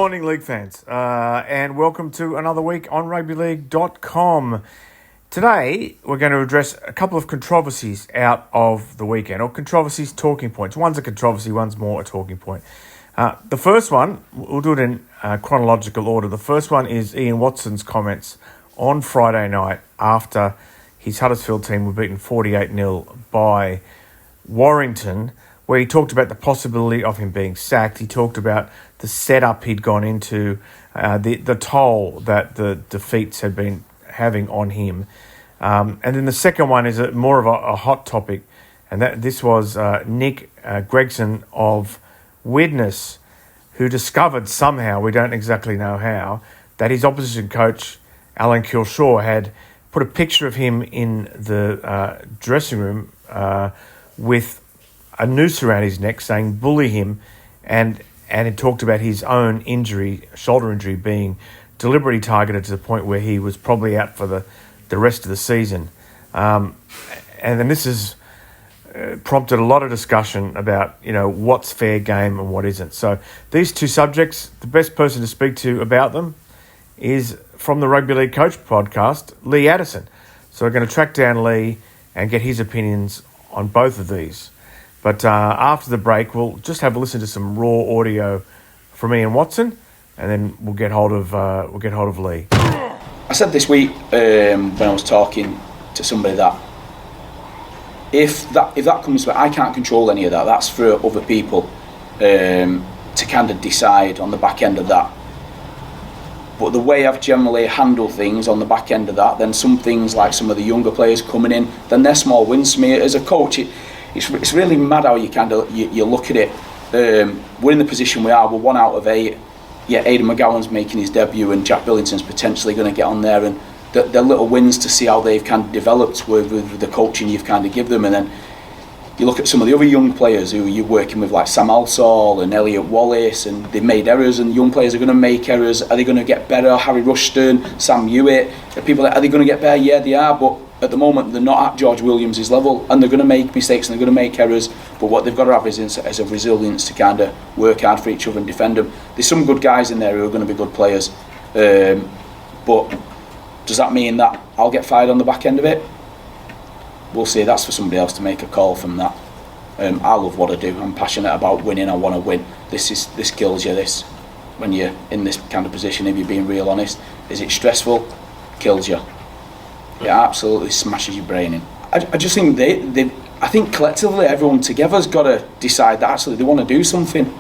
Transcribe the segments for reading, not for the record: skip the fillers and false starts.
morning, League fans, and welcome to another week on rugbyleague.com. Today, we're going to address a couple of controversies out of the weekend, or controversies, talking points. One's a controversy, one's more a talking point. The first one, we'll do it in chronological order. The first one is Ian Watson's comments on Friday night after his Huddersfield team were beaten 48-0 by Warrington, where he talked about the possibility of him being sacked. He talked about the setup he'd gone into, the toll that the defeats had been having on him. And then the second one is more of a hot topic, and this was Nick Gregson of Widnes, who discovered somehow, we don't exactly know how, that his opposition coach, Alan Kilshaw, had put a picture of him in the dressing room with a noose around his neck saying bully him, and it talked about his own injury, shoulder injury, being deliberately targeted to the point where he was probably out for the rest of the season. And then this has prompted a lot of discussion about, what's fair game and what isn't. So these two subjects, the best person to speak to about them is from the Rugby League Coach podcast, Lee Addison. So we're going to track down Lee and get his opinions on both of these. But after the break, we'll just have a listen to some raw audio from Ian Watson, and then we'll get hold of Lee. I said this week when I was talking to somebody that if that comes back, I can't control any of that. That's for other people to kind of decide on the back end of that. But the way I've generally handled things on the back end of that, then some things like some of the younger players coming in, then they're small wins for me as a coach. It's really mad how you look at it. We're in the position we are. We're 1 out of 8. Yeah, Aidan McGowan's making his debut, and Jack Billington's potentially going to get on there. And they're little wins to see how they've kind of developed with the coaching you've kind of give them. And then you look at some of the other young players who you're working with, like Sam Alsall and Elliot Wallace, and they've made errors. And young players are going to make errors. Are they going to get better? Harry Rushton, Sam Hewitt, are they going to get better? Yeah, they are. But at the moment, they're not at George Williams' level, and they're going to make mistakes and they're going to make errors. But what they've got to have is a resilience to kind of work hard for each other and defend them. There's some good guys in there who are going to be good players, but does that mean that I'll get fired on the back end of it? We'll see. That's for somebody else to make a call from that. I love what I do. I'm passionate about winning. I want to win. This kills you. This when you're in this kind of position. If you're being real honest, is it stressful? Kills you. It absolutely smashes your brain in. I just think I think collectively everyone together's got to decide that actually they want to do something.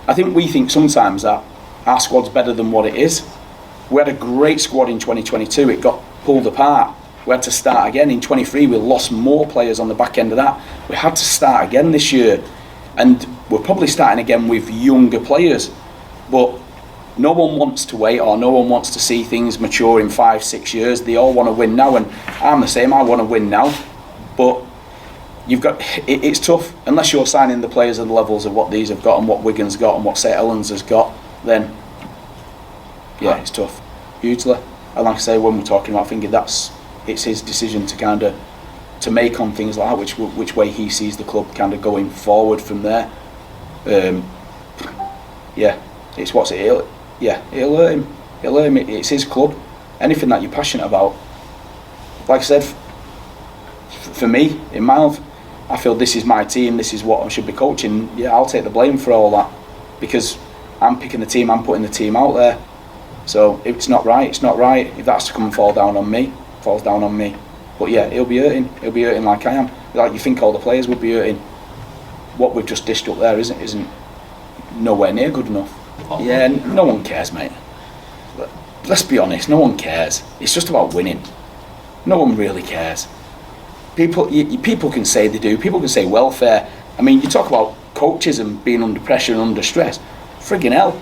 I think we think sometimes that our squad's better than what it is. We had a great squad in 2022. It got pulled apart. We had to start again in 23. We lost more players on the back end of that. We had to start again this year, and we're probably starting again with younger players, but no one wants to wait, or no one wants to see things mature in 5-6 years. They all want to win now, and I'm the same. I want to win now, but it's tough unless you're signing the players at the levels of what these have got and what Wigan's got and what St Helens has got. Then yeah, it's tough, hugely. And like I say, when we're talking about thinking it's his decision to make on things like that, which way he sees the club kind of going forward from there. It's what's it. Yeah, it'll hurt him. It's his club. Anything that you're passionate about, like I said, for me, in my, I feel this is my team. This is what I should be coaching. Yeah, I'll take the blame for all that because I'm picking the team. I'm putting the team out there. So if it's not right, it's not right. If that's to come and fall down on me, it falls down on me. But yeah, he'll be hurting. He'll be hurting like I am. Like you think all the players would be hurting. What we've just dished up there isn't nowhere near good enough. Yeah, no one cares, mate. Let's be honest, no one cares. It's just about winning. No one really cares. People can say they do. People can say welfare. I mean, you talk about coaches and being under pressure and under stress. Friggin' hell,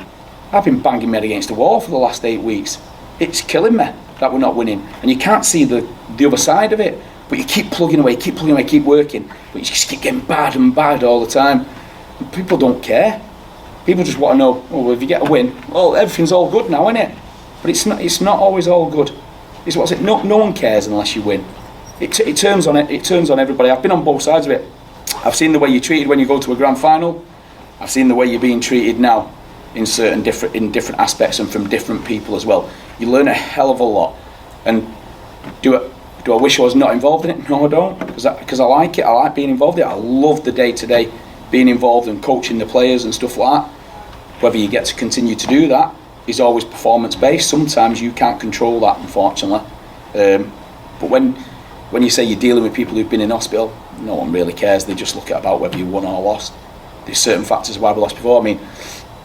I've been banging my head against the wall for the last 8 weeks. It's killing me that we're not winning. And you can't see the other side of it. But you keep plugging away, keep working. But you just keep getting bad and bad all the time. And people don't care. People just want to know, oh, well, if you get a win, well, everything's all good now, isn't it? But it's not always all good. It's what's it? No one cares unless you win. It turns on everybody. I've been on both sides of it. I've seen the way you're treated when you go to a grand final. I've seen the way you're being treated now. in different aspects and from different people as well. You learn a hell of a lot. And do I wish I was not involved in it? No, I don't, because I like it. I like being involved in it. I love the day-to-day being involved and coaching the players and stuff like that. Whether you get to continue to do that is always performance-based. Sometimes you can't control that, unfortunately. But when you say you're dealing with people who've been in hospital, no one really cares. They just look at about whether you won or lost. There's certain factors why we lost before. I mean,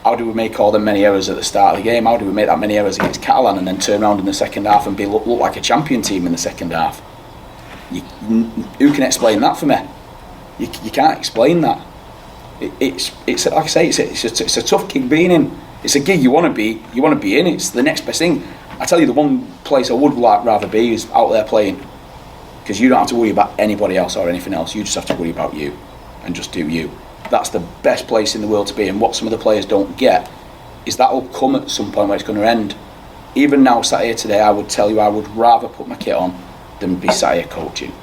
how do we make all them many errors at the start of the game? How do we make that many errors against Catalan and then turn around in the second half and look like a champion team in the second half? Who can explain that for me? You can't explain that. It's like I say, it's a tough gig being in. It's a gig you want to be in. It's the next best thing. I tell you, the one place I would rather be is out there playing, because you don't have to worry about anybody else or anything else. You just have to worry about you and just do you. That's the best place in the world to be. And what some of the players don't get is that will come at some point where it's going to end. Even now, sat here today, I would tell you I would rather put my kit on than be sat here coaching,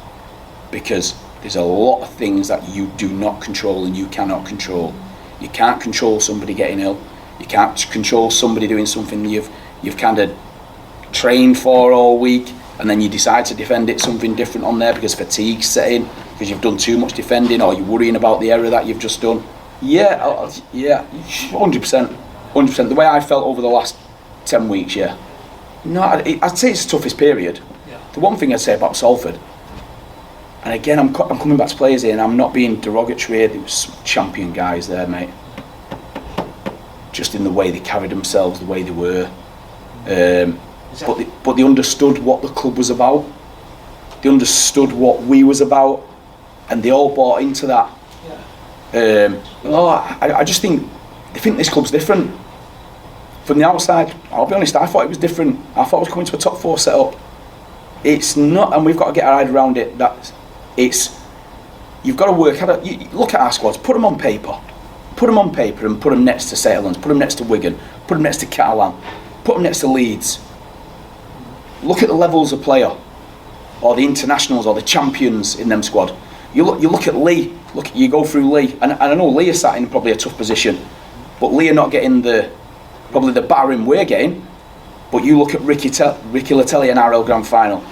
because there's a lot of things that you do not control and you cannot control. You can't control somebody getting ill. You can't control somebody doing something you've kind of trained for all week, and then you decide to defend it something different on there because fatigue's set in, because you've done too much defending, or you're worrying about the error that you've just done. Yeah, 100%. The way I felt over the last 10 weeks, yeah. No, I'd say it's the toughest period. Yeah. The one thing I'd say about Salford, and again, I'm coming back to players here, and I'm not being derogatory. There was some champion guys there, mate. Just in the way they carried themselves, the way they were. But they understood what the club was about. They understood what we was about, and they all bought into that. Yeah. I just think they think this club's different. From the outside, I'll be honest, I thought it was different. I thought it was coming to a top 4 setup. It's not, and we've got to get our head around it. You've got to work hard. You look at our squads, put them on paper and put them next to Sutherland, put them next to Wigan, put them next to Catalan, put them next to Leeds. Look at the levels of player, or the internationals, or the champions in them squad. You look at Lee. You go through Lee, and I know Lee is sat in probably a tough position, but Lee are not getting probably the battering we're getting. But you look at Ricky Latelli, an RL Grand Final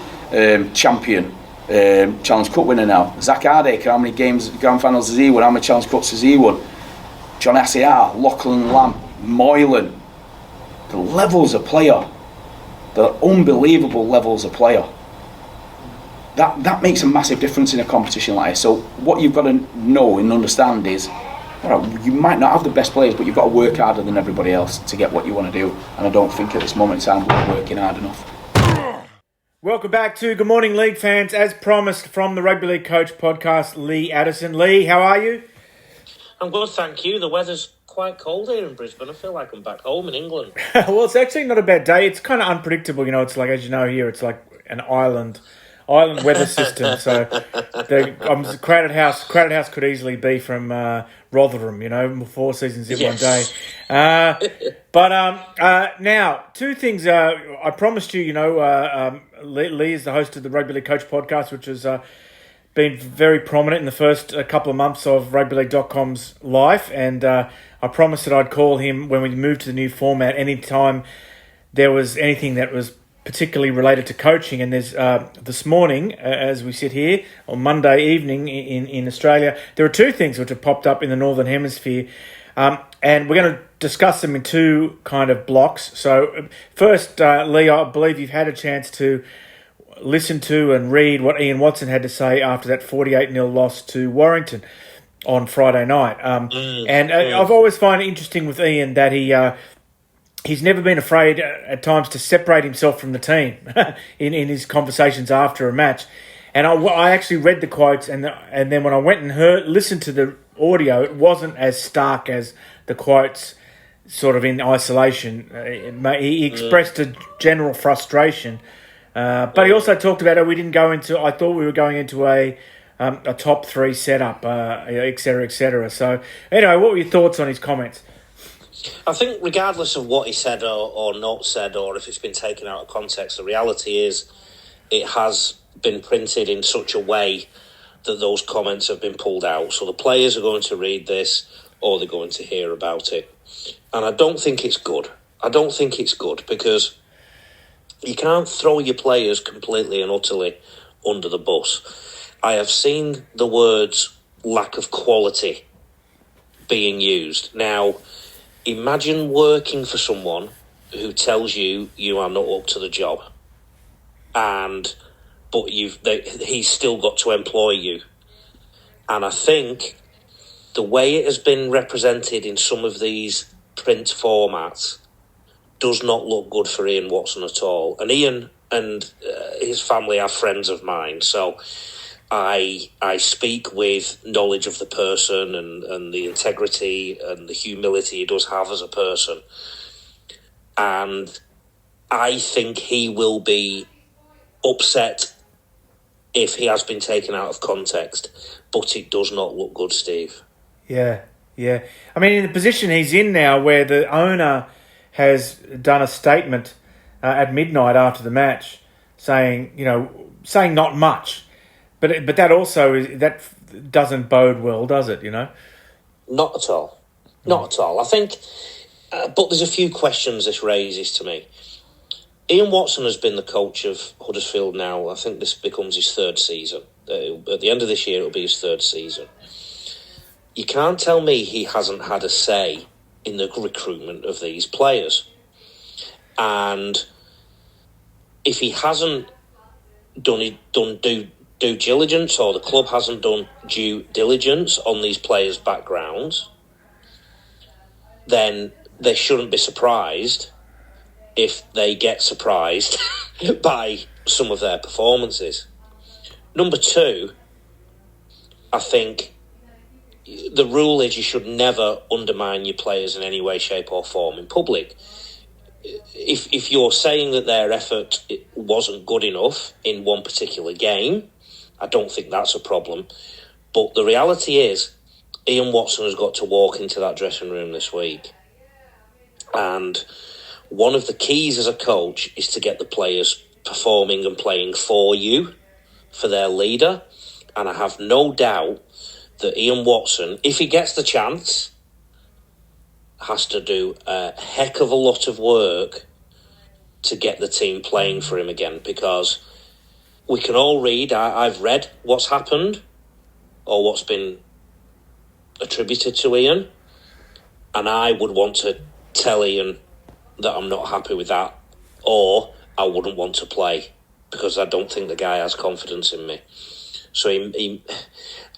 champion, Challenge Cup winner now. Zach Hardacre, how many games Grand Finals has he won? How many Challenge Cups has he won? John Asiar, Lachlan Lamb, Moylan. The levels of player, the unbelievable levels of player. That makes a massive difference in a competition like this. So what you've got to know and understand is, you might not have the best players, but you've got to work harder than everybody else to get what you want to do. And I don't think at this moment in time we're working hard enough. Welcome back to Good Morning League fans. As promised from the Rugby League Coach podcast, Lee Addison. Lee, how are you? I'm good, thank you. The weather's quite cold here in Brisbane. I feel like I'm back home in England. Well, it's actually not a bad day. It's kind of unpredictable. It's like, as you know, here, it's like an island weather system. So Crowded House could easily be from Rotherham, 4 seasons in one day. But now, 2 things. I promised you, Lee is the host of the Rugby League Coach podcast, which has been very prominent in the first couple of months of rugbyleague.com's life. And I promised that I'd call him when we moved to the new format anytime there was anything that was particularly related to coaching. And there's this morning, as we sit here on Monday evening in Australia, there are 2 things which have popped up in the Northern Hemisphere, and we're going to discuss them in 2 kind of blocks. So first, Lee, I believe you've had a chance to listen to and read what Ian Watson had to say after that 48-0 loss to Warrington on Friday night. I've always found it interesting with Ian that he's never been afraid at times to separate himself from the team in his conversations after a match. And I actually read the quotes, and then when I went and listened to the audio, it wasn't as stark as the quotes sort of in isolation. He expressed a general frustration, but he also talked about how we didn't go into. I thought we were going into a top 3 setup, et cetera, et cetera. So anyway, what were your thoughts on his comments? I think regardless of what he said or not said, or if it's been taken out of context, the reality is it has been printed in such a way that those comments have been pulled out. So the players are going to read this, or they're going to hear about it. And I don't think it's good. I don't think it's good because you can't throw your players completely and utterly under the bus. I have seen the words lack of quality being used. Now, imagine working for someone who tells you you are not up to the job, but he's still got to employ you. And I think the way it has been represented in some of these print formats does not look good for Ian Watson at all. And Ian and his family are friends of mine, so I speak with knowledge of the person and the integrity and the humility he does have as a person. And I think he will be upset if he has been taken out of context. But it does not look good, Steve. Yeah. I mean, in the position he's in now, where the owner has done a statement at midnight after the match, saying not much, but that also that doesn't bode well, does it? Not at all. Not at all. I think, but there's a few questions this raises to me. Ian Watson has been the coach of Huddersfield now. I think this becomes his third season. At the end of this year, it'll be his third season. You can't tell me he hasn't had a say in the recruitment of these players. And if he hasn't done due diligence, or the club hasn't done due diligence on these players' backgrounds, then they shouldn't be surprised if they get surprised by some of their performances. Number two, I think the rule is you should never undermine your players in any way, shape or form in public. If you're saying that their effort wasn't good enough in one particular game, I don't think that's a problem. But the reality is, Ian Watson has got to walk into that dressing room this week. And one of the keys as a coach is to get the players performing and playing for you, for their leader. And I have no doubt that Ian Watson, if he gets the chance, has to do a heck of a lot of work to get the team playing for him again, because we can all read, I've read what's happened or what's been attributed to Ian, and I would want to tell Ian that I'm not happy with that, or I wouldn't want to play because I don't think the guy has confidence in me. So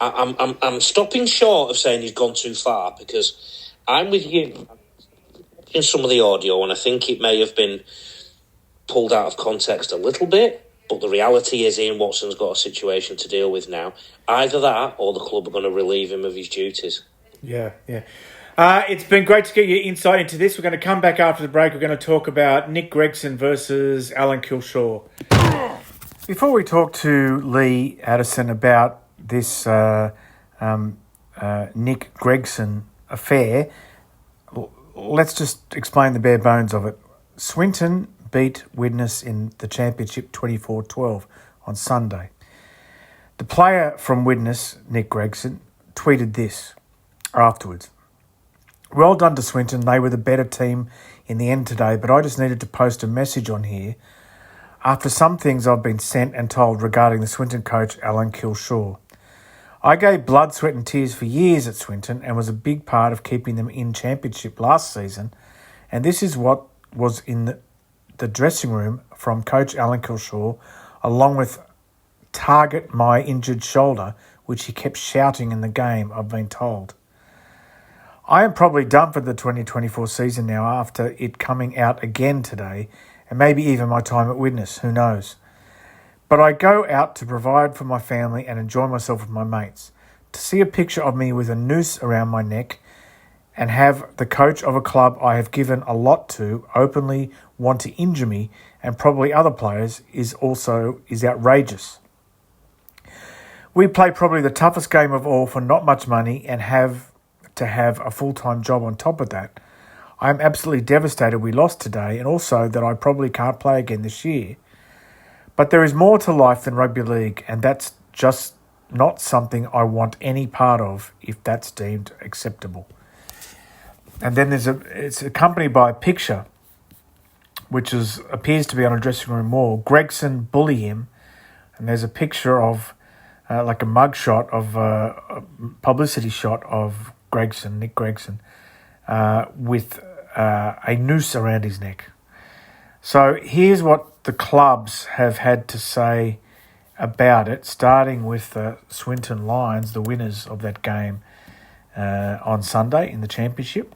I'm stopping short of saying he's gone too far, because I'm with you in some of the audio, and I think it may have been pulled out of context a little bit, but the reality is Ian Watson's got a situation to deal with now. Either that or the club are going to relieve him of his duties. Yeah. It's been great to get your insight into this. We're going to come back after the break. We're going to talk about Nick Gregson versus Alan Kilshaw. Before we talk to Lee Addison about this Nick Gregson affair, let's just explain the bare bones of it. Swinton beat Widnes in the Championship 24-12 on Sunday. The player from Widnes, Nick Gregson, tweeted this afterwards. Well done to Swinton. They were the better team in the end today, but I just needed to post a message on here after some things I've been sent and told regarding the Swinton coach, Alan Kilshaw. I gave blood, sweat and tears for years at Swinton and was a big part of keeping them in Championship last season, and this is what was in the dressing room from Coach Alan Kilshaw, along with target my injured shoulder, which he kept shouting in the game, I've been told. I am probably done for the 2024 season now after it coming out again today, and maybe even my time at Widnes, who knows. But I go out to provide for my family and enjoy myself with my mates. To see a picture of me with a noose around my neck and have the coach of a club I have given a lot to openly want to injure me and probably other players is outrageous. We play probably the toughest game of all for not much money and have to have a full-time job on top of that. I am absolutely devastated we lost today, and also that I probably can't play again this year. But there is more to life than rugby league, and that's just not something I want any part of if that's deemed acceptable. And then it's accompanied by a picture, which appears to be on a dressing room wall. Gregson bully him, and there's a picture of like a mug shot of a publicity shot of Nick Gregson, with a noose around his neck. So here's what the clubs have had to say about it, starting with the Swinton Lions, the winners of that game on Sunday in the championship.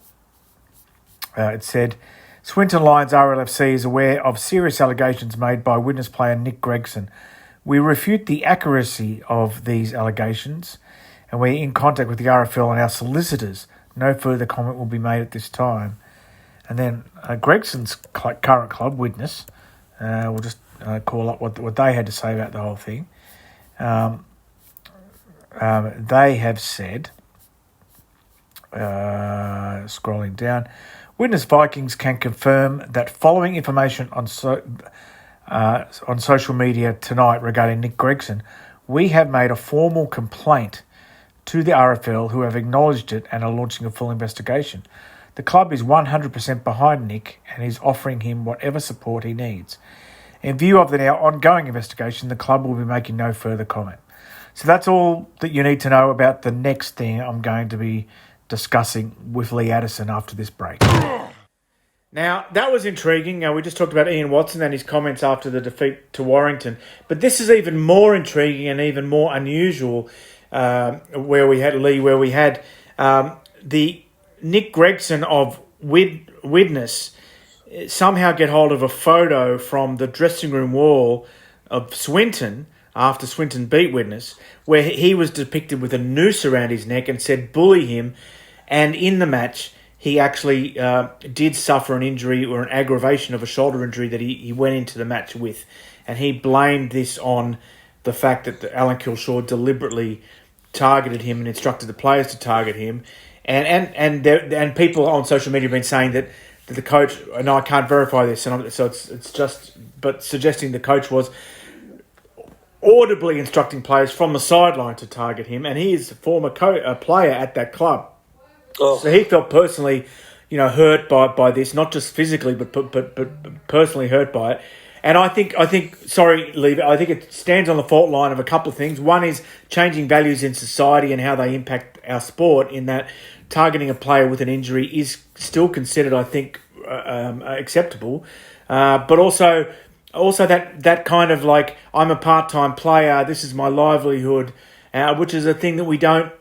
It said, Swinton Lions RLFC is aware of serious allegations made by witness player Nick Gregson. We refute the accuracy of these allegations, and we're in contact with the RFL and our solicitors. No further comment will be made at this time. And then Gregson's current club, Witness, we'll just call up what they had to say about the whole thing. They have said, scrolling down, Witness Vikings can confirm that following information on social media tonight regarding Nick Gregson, we have made a formal complaint to the RFL, who have acknowledged it and are launching a full investigation. The club is 100% behind Nick and is offering him whatever support he needs. In view of the now ongoing investigation, the club will be making no further comment. So that's all that you need to know about the next thing I'm going to be discussing with Lee Addison after this break. Now, that was intriguing. We just talked about Ian Watson and his comments after the defeat to Warrington. But this is even more intriguing and even more unusual, where we had the Nick Gregson of Witness somehow get hold of a photo from the dressing room wall of Swinton after Swinton beat Witness, where he was depicted with a noose around his neck and said, bully him. And in the match, he actually did suffer an injury or an aggravation of a shoulder injury that he went into the match with. And he blamed this on the fact that Alan Kilshaw deliberately targeted him and instructed the players to target him. And people on social media have been saying that the coach, and I can't verify this, and so it's just, but suggesting the coach was audibly instructing players from the sideline to target him, and he is a former player at that club. Oh. So he felt personally, hurt by this, not just physically, but personally hurt by it. And I think, sorry, Lee, I think it stands on the fault line of a couple of things. One is changing values in society and how they impact our sport, in that targeting a player with an injury is still considered, I think, acceptable. But also that kind of like, I'm a part-time player, this is my livelihood, which is a thing that we don't,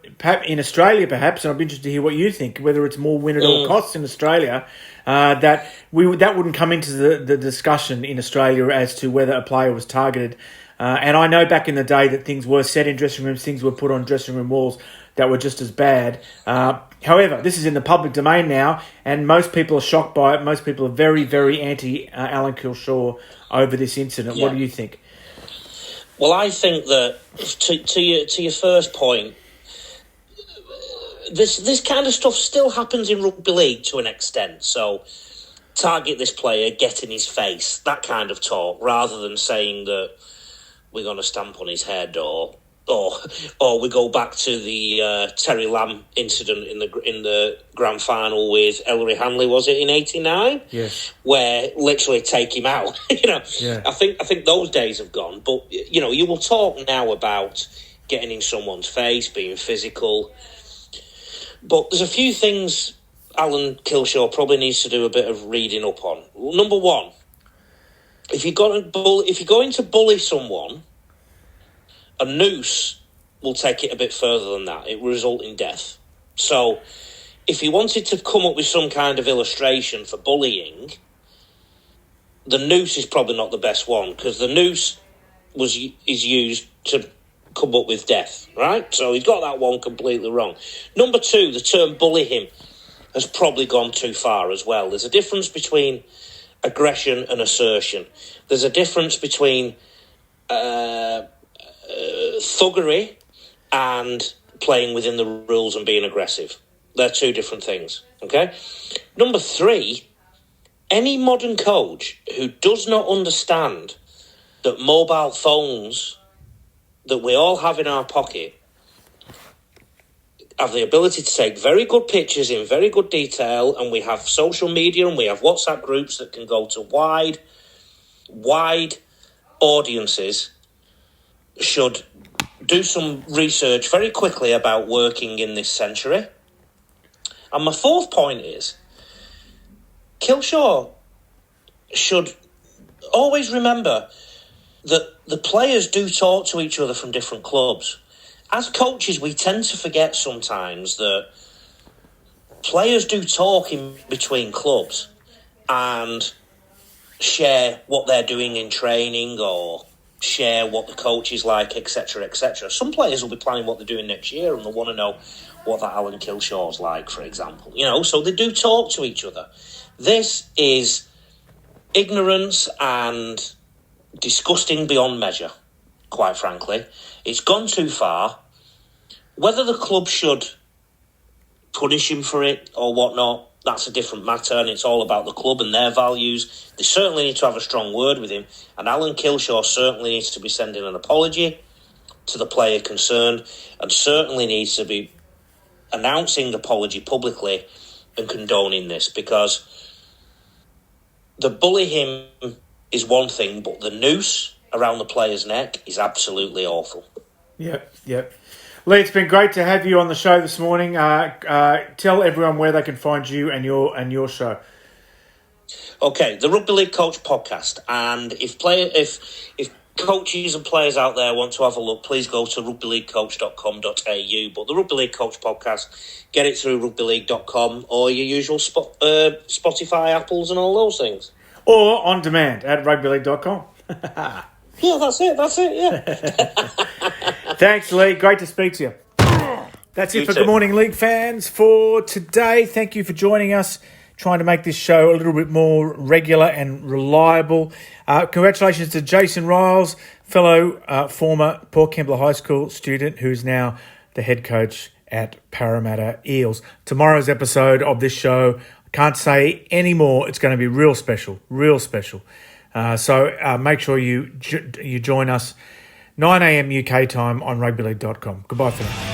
in Australia perhaps, and I'd be interested to hear what you think, whether it's more win at all costs in Australia, that wouldn't come into the discussion in Australia as to whether a player was targeted. And I know back in the day that things were said in dressing rooms, things were put on dressing room walls that were just as bad. However, this is in the public domain now, and most people are shocked by it. Most people are very, very anti-Alan Kilshaw over this incident. Yeah. What do you think? Well, I think that, to your first point, this kind of stuff still happens in rugby league to an extent. So, target this player, get in his face, that kind of talk, rather than saying that we're going to stamp on his head, or we go back to the Terri Lamb incident in the grand final with Ellery Hanley, was it in '89? Yes. Where literally take him out. Yeah. I think those days have gone. But you will talk now about getting in someone's face, being physical. But there's a few things Alan Kilshaw probably needs to do a bit of reading up on. Number one, if you're going to bully someone, a noose will take it a bit further than that. It will result in death. So if he wanted to come up with some kind of illustration for bullying, the noose is probably not the best one, because the noose is used to come up with death, right? So he's got that one completely wrong. Number two, the term bully him has probably gone too far as well. There's a difference between aggression and assertion. There's a difference between thuggery and playing within the rules and being aggressive. They're two different things, okay? Number three, any modern coach who does not understand that mobile phones that we all have in our pocket have the ability to take very good pictures in very good detail, and we have social media and we have WhatsApp groups that can go to wide audiences, should do some research very quickly about working in this century. And my fourth point is, Kilshaw should always remember that the players do talk to each other from different clubs. As coaches, we tend to forget sometimes that players do talk in between clubs and share what they're doing in training or share what the coach is like, etc., etc. Some players will be planning what they're doing next year and they'll want to know what that Alan Kilshaw's like, for example. So they do talk to each other. This is ignorance and disgusting beyond measure, quite frankly. It's gone too far. Whether the club should punish him for it or whatnot, that's a different matter, and it's all about the club and their values. They certainly need to have a strong word with him, and Alan Kilshaw certainly needs to be sending an apology to the player concerned, and certainly needs to be announcing the apology publicly and condoning this, because the bully him is one thing, but the noose around the player's neck is absolutely awful. Yep. Lee, it's been great to have you on the show this morning. Tell everyone where they can find you and your show. Okay, the Rugby League Coach podcast, and if coaches and players out there want to have a look, please go to rugbyleaguecoach.com.au. But the Rugby League Coach podcast, get it through rugbyleague.com or your usual Spotify, Apples, and all those things. Or on demand at rugbyleague.com. Yeah, that's it, yeah. Thanks, Lee. Great to speak to you. That's it for Good Morning League fans for today. Thank you for joining us, trying to make this show a little bit more regular and reliable. Congratulations to Jason Riles, fellow former Port Kembla High School student who's now the head coach at Parramatta Eels. Tomorrow's episode of this show, I can't say any more. It's going to be real special. So make sure you join us 9 a.m. UK time on rugbyleague.com. Goodbye for now.